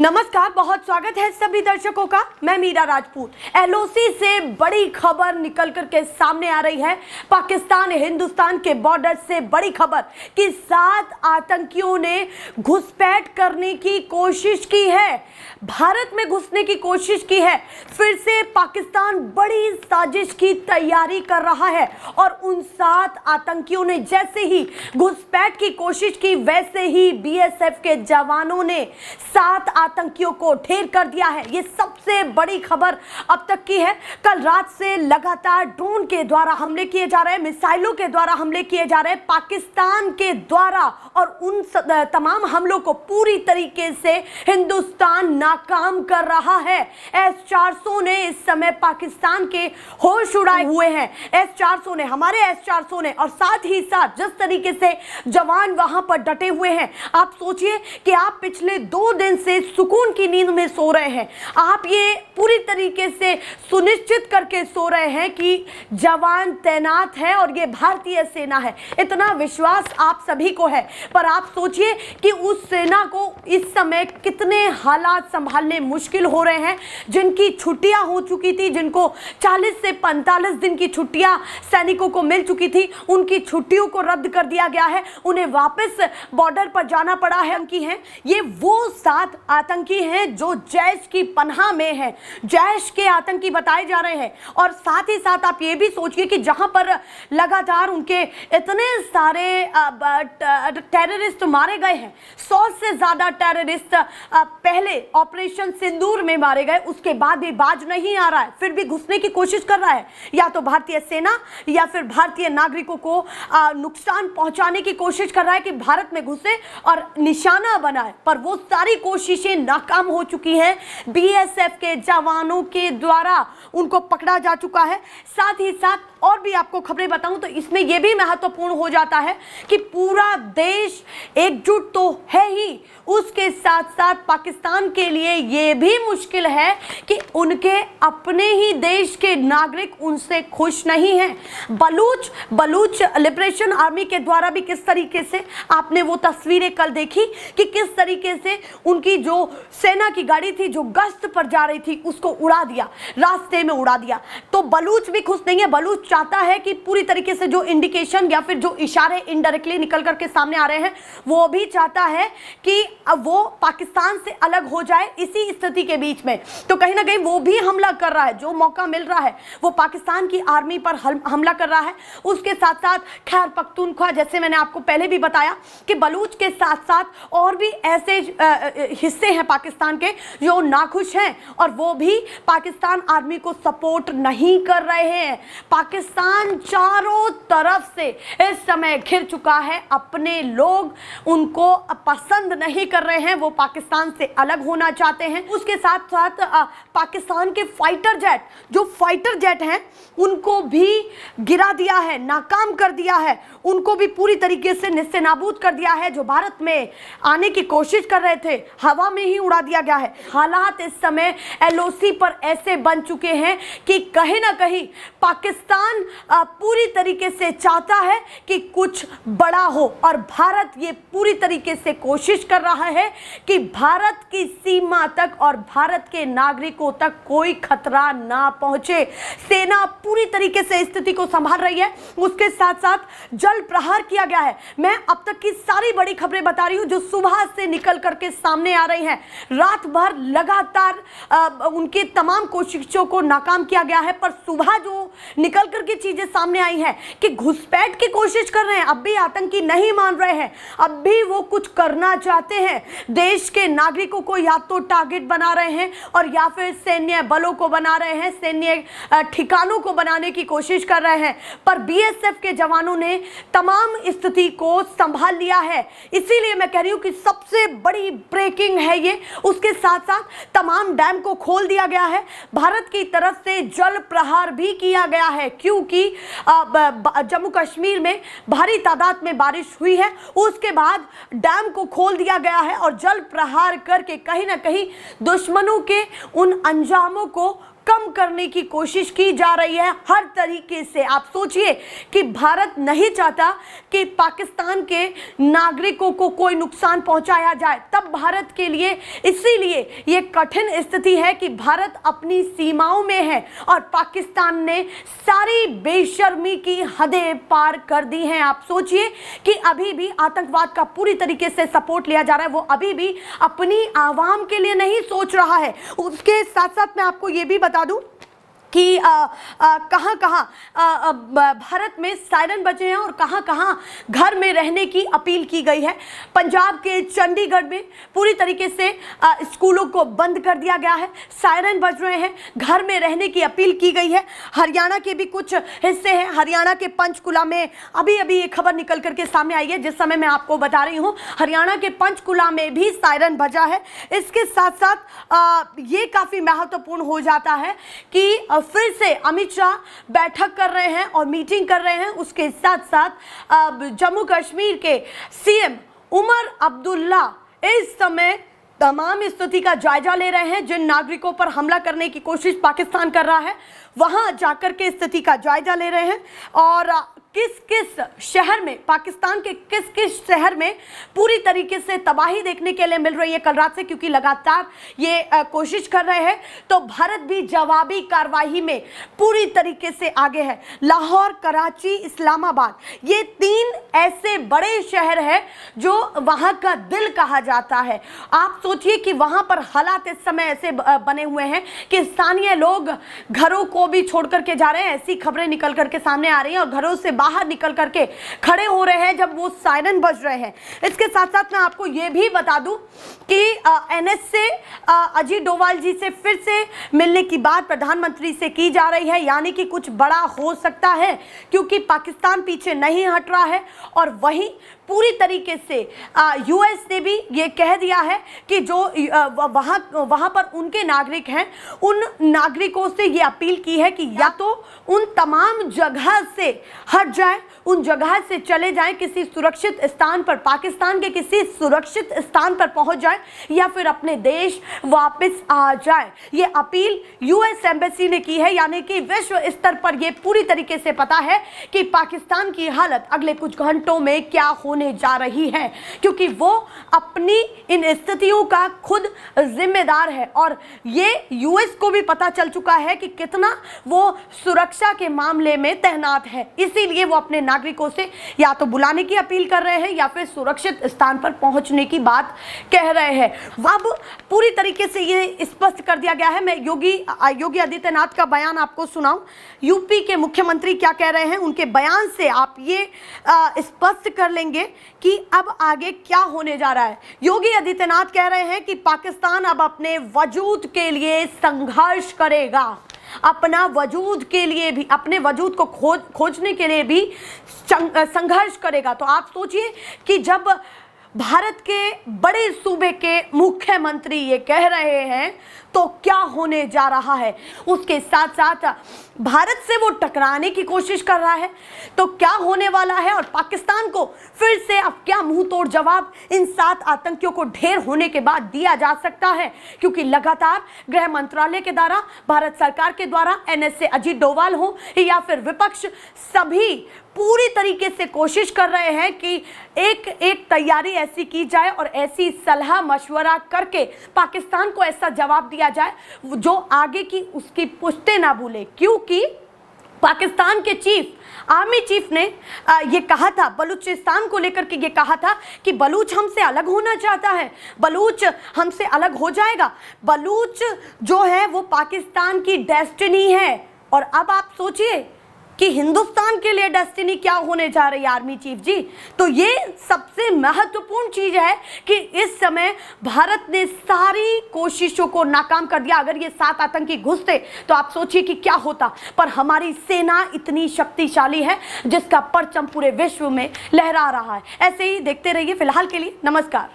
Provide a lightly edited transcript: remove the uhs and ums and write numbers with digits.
नमस्कार, बहुत स्वागत है सभी दर्शकों का। मैं मीरा राजपूत। एलओसी से बड़ी खबर निकल कर के सामने आ रही है। पाकिस्तान हिंदुस्तान के बॉर्डर से बड़ी खबर कि 7 आतंकियों ने घुसपैठ करने की कोशिश की है, भारत में घुसने की कोशिश की है। फिर से पाकिस्तान बड़ी साजिश की तैयारी कर रहा है और उन 7 आतंकियों ने जैसे ही घुसपैठ की कोशिश की वैसे ही बीएसएफ के जवानों ने 7 आतंकियों को ढेर कर दिया है। ये सबसे बड़ी खबर अब तक की है। कल रात से लगातार ड्रोन के द्वारा हमले किए जा रहे हैं, मिसाइलों के द्वारा हमले किए जा रहे हैं पाकिस्तान के द्वारा, और उन तमाम हमलों को पूरी तरीके से हिंदुस्तान नाकाम कर रहा है। S-400 ने इस समय पाकिस्तान के होश उड़ाए हुए हैं। S-400 ने, हमारे S-400 ने, और साथ ही साथ जिस तरीके से जवान वहां पर डटे हुए हैं, आप सोचिए कि आप पिछले 2 दिन से सुकून की नींद में सो रहे हैं। आप ये पूरी तरीके से सुनिश्चित करके सो रहे हैं कि जवान तैनात है और ये भारतीय सेना है। इतना विश्वास आप सभी को है, पर आप सोचिए कि उस सेना को इस समय कितने हालात संभालने मुश्किल हो रहे हैं। जिनकी छुट्टियां हो चुकी थी, जिनको 40 से 45 दिन की छुट्टियां सैनिकों को मिल चुकी थी, उनकी छुट्टियों को रद्द कर दिया गया है। उन्हें वापस बॉर्डर पर जाना पड़ा है। ये वो 7 आतंकी हैं जो जैश की पनाह में हैं, जैश के आतंकी बताए जा रहे हैं। और साथ ही साथ आप ये भी सोचिए कि जहां पर लगातार उनके इतने सारे टेररिस्ट मारे गए हैं, 100 से ज्यादा टेररिस्ट पहले ऑपरेशन सिंदूर में मारे गए, उसके बाद भी बाज नहीं आ रहा है, फिर भी घुसने की कोशिश कर रहा है। या तो भारतीय सेना या फिर भारतीय नागरिकों को नुकसान पहुंचाने की कोशिश कर रहा है कि भारत में घुसे और निशाना बनाए, पर वो सारी कोशिशें नाकाम हो चुकी हैं। बीएसएफ के जवानों के द्वारा उनको पकड़ा जा चुका है। साथ ही साथ और भी आपको खबरें बताऊं तो इसमें यह भी महत्वपूर्ण हो जाता है कि पूरा देश एकजुट तो है ही, उसके साथ साथ पाकिस्तान के लिए यह भी मुश्किल है कि उनके अपने ही देश के नागरिक उनसे खुश नहीं हैं। बलूच लिबरेशन आर्मी के द्वारा भी किस तरीके से, आपने वो तस्वीरें कल देखी कि किस तरीके से उनकी जो सेना की गाड़ी थी जो गश्त पर जा रही थी उसको उड़ा दिया, रास्ते में उड़ा दिया। तो बलूच भी खुश नहीं है। बलूच चाहता है कि पूरी तरीके से जो इंडिकेशन या फिर जो इशारे इनडायरेक्टली निकल करके सामने आ रहे हैं, वो भी चाहता है कि वो पाकिस्तान से अलग हो जाए इसी स्थिति के बीच में। तो कहीं ना कहीं वो भी हमला कर रहा है, जो मौका मिल रहा है वो पाकिस्तान की आर्मी पर हमला कर रहा है। उसके साथ साथ खैर पख्तूनख्वा, जैसे मैंने आपको पहले भी बताया कि बलूच के साथ साथ और भी ऐसे हिस्से हैं पाकिस्तान के जो नाखुश हैं और वो भी पाकिस्तान आर्मी को सपोर्ट नहीं कर रहे हैं। पाकिस्तान चारों तरफ से इस समय घिर चुका है। अपने लोग उनको पसंद नहीं कर रहे हैं, वो पाकिस्तान से अलग होना चाहते हैं। उसके साथ साथ पाकिस्तान के जो फाइटर जेट हैं उनको भी गिरा दिया है, नाकाम कर दिया है, उनको भी पूरी तरीके से निस्तेनाबूद कर दिया है। जो भारत में आने की कोशिश कर रहे थे हवा में ही उड़ा दिया गया है। हालात इस समय एलओसी पर ऐसे बन चुके हैं कि कहीं ना कहीं पाकिस्तान पूरी तरीके से चाहता है कि कुछ बड़ा हो, और भारत ये पूरी तरीके से कोशिश कर रहा है कि भारत की सीमा तक और भारत के नागरिकों तक कोई खतरा ना पहुंचे। सेना पूरी तरीके से स्थिति को संभाल रही है। उसके साथ साथ जल प्रहार किया गया है। मैं अब तक की सारी बड़ी खबरें बता रही हूं जो सुबह से निकल करके सामने आ रही हैं। रात भर लगातार उनकी तमाम कोशिशों को नाकाम किया गया है, पर सुबह जो निकल करके चीजें सामने आई हैं कि घुसपैठ की कोशिश कर रहे हैं, अब भी आतंकी नहीं मान रहे हैं, अब भी वो कुछ करना चाहते हैं। देश के नागरिकों को या तो टारगेट बना रहे हैं और या फिर सैन्य बलों को बना रहे हैं, सैन्य ठिकानों को बनाने की कोशिश कर रहे हैं। पर बीएसएफ के जवानों ने तमाम स्थिति को संभाल लिया है। इसीलिए मैं कह रही हूं कि सबसे बड़ी ब्रेकिंग है ये। उसके साथ साथ तमाम डैम को खोल दिया गया है। भारत की तरफ से जल प्रहार भी किया गया है, क्योंकि जम्मू कश्मीर में भारी तादाद में बारिश हुई है। उसके बाद डैम को खोल दिया गया है और जल प्रहार करके कहीं ना कहीं दुश्मनों के उन अंजामों को कम करने की कोशिश की जा रही है हर तरीके से। आप सोचिए कि भारत नहीं चाहता कि पाकिस्तान के नागरिकों को कोई नुकसान पहुंचाया जाए, तब भारत के लिए इसीलिए ये कठिन स्थिति है कि भारत अपनी सीमाओं में है और पाकिस्तान ने सारी बेशर्मी की हदें पार कर दी हैं। आप सोचिए कि अभी भी आतंकवाद का पूरी तरीके से सपोर्ट लिया जा रहा है, वो अभी भी अपनी आवाम के लिए नहीं सोच रहा है। उसके साथ साथ मैं आपको ये भी बता दूं कि कहाँ भारत में सायरन बजे हैं और कहाँ घर में रहने की अपील की गई है। पंजाब के चंडीगढ़ में पूरी तरीके से स्कूलों को बंद कर दिया गया है, सायरन बज रहे हैं, घर में रहने की अपील की गई है। हरियाणा के भी कुछ हिस्से हैं, हरियाणा के पंचकुला में अभी ये खबर निकल करके सामने आई है जिस समय मैं आपको बता रही हूँ, हरियाणा के पंचकुला में भी सायरन बजा है। इसके साथ साथ ये काफ़ी महत्वपूर्ण हो जाता है कि फिर से अमित शाह बैठक कर रहे हैं और मीटिंग कर रहे हैं। उसके साथ साथ जम्मू कश्मीर के सीएम उमर अब्दुल्ला इस समय तमाम स्थिति का जायजा ले रहे हैं। जिन नागरिकों पर हमला करने की कोशिश पाकिस्तान कर रहा है वहां जाकर के स्थिति का जायजा ले रहे हैं और किस किस शहर में, पाकिस्तान के किस किस शहर में पूरी तरीके से तबाही देखने के लिए मिल रही है कल रात से, क्योंकि लगातार ये कोशिश कर रहे हैं। तो भारत भी जवाबी कार्रवाई में पूरी तरीके से आगे है। लाहौर, कराची, इस्लामाबाद, ये 3 ऐसे बड़े शहर हैं जो वहां का दिल कहा जाता है। आप सोचिए कि वहां पर हालात इस समय ऐसे बने हुए हैं कि स्थानीय लोग घरों को भी छोड़ करके जा रहे हैं। ऐसी खबरें निकल करके सामने आ रही हैं और घरों से बाहर निकल करके खड़े हो रहे हैं जब वो सायरन बज रहे हैं। इसके साथ साथ मैं आपको ये भी बता दूं कि एनएस से अजीत डोभाल जी से फिर से मिलने की बात प्रधानमंत्री से की जा रही है, यानी कि कुछ बड़ा हो सकता है क्योंकि पाकिस्तान पीछे नहीं हट रहा है। और वहीं पूरी तरीके से यूएस ने भी ये कह दिया है कि जो वहाँ पर उनके नागरिक हैं, उन नागरिकों से ये अपील की है कि या तो उन तमाम जगह से हट जाए, उन जगह से चले जाएं, किसी सुरक्षित स्थान पर, पाकिस्तान के किसी सुरक्षित स्थान पर पहुंच जाएं, या फिर अपने देश वापस आ जाए। ये अपील यूएस एम्बेसी ने की है, यानी कि विश्व स्तर पर यह पूरी तरीके से पता है कि पाकिस्तान की हालत अगले कुछ घंटों में क्या होने जा रही है, क्योंकि वो अपनी इन स्थितियों का खुद जिम्मेदार है। और ये यूएस को भी पता चल चुका है कि कितना वो सुरक्षा के मामले में तैनात है, इसीलिए वो अपने नागरिकों से या तो बुलाने की अपील कर रहे हैं या फिर सुरक्षित स्थान पर पहुंचने की बात कह रहे हैं। अब पूरी तरीके से ये स्पष्ट कर दिया गया है। मैं योगी आदित्यनाथ का बयान आपको सुनाऊं। यूपी के मुख्यमंत्री क्या कह रहे हैं, उनके बयान से आप ये स्पष्ट कर लेंगे कि अब आगे क्या होने जा रहा है। योगी आदित्यनाथ कह रहे हैं कि पाकिस्तान अब अपने वजूद के लिए संघर्ष करेगा, अपना वजूद के लिए भी, अपने वजूद को खोजने के लिए भी संघर्ष करेगा। तो आप सोचिए कि जब भारत के बड़े सूबे के मुख्यमंत्री ये कह रहे हैं तो क्या होने जा रहा है। उसके साथ साथ भारत से वो टकराने की कोशिश कर रहा है तो क्या होने वाला है, और पाकिस्तान को फिर से अब क्या मुंह तोड़ जवाब इन 7 आतंकियों को ढेर होने के बाद दिया जा सकता है, क्योंकि लगातार गृह मंत्रालय के द्वारा, भारत सरकार के द्वारा, एनएस से अजीत डोभाल हो या फिर विपक्ष, सभी पूरी तरीके से कोशिश कर रहे हैं कि एक तैयारी ऐसी की जाए और ऐसी सलाह मशवरा करके पाकिस्तान को ऐसा जवाब दिया जाए जो आगे की उसकी पुश्ते ना भूले। क्योंकि पाकिस्तान के आर्मी चीफ ने ये कहा था, बलूचिस्तान को लेकर के ये कहा था कि बलूच हमसे अलग होना चाहता है, बलूच हमसे अलग हो जाएगा, बलूच जो है वो पाकिस्तान की डेस्टिनी है। और अब आप सोचिए कि हिंदुस्तान के लिए डेस्टिनी क्या होने जा रही है आर्मी चीफ जी। तो ये सबसे महत्वपूर्ण चीज है कि इस समय भारत ने सारी कोशिशों को नाकाम कर दिया। अगर ये 7 आतंकी घुसते तो आप सोचिए कि क्या होता, पर हमारी सेना इतनी शक्तिशाली है जिसका परचम पूरे विश्व में लहरा रहा है। ऐसे ही देखते रहिए। फिलहाल के लिए नमस्कार।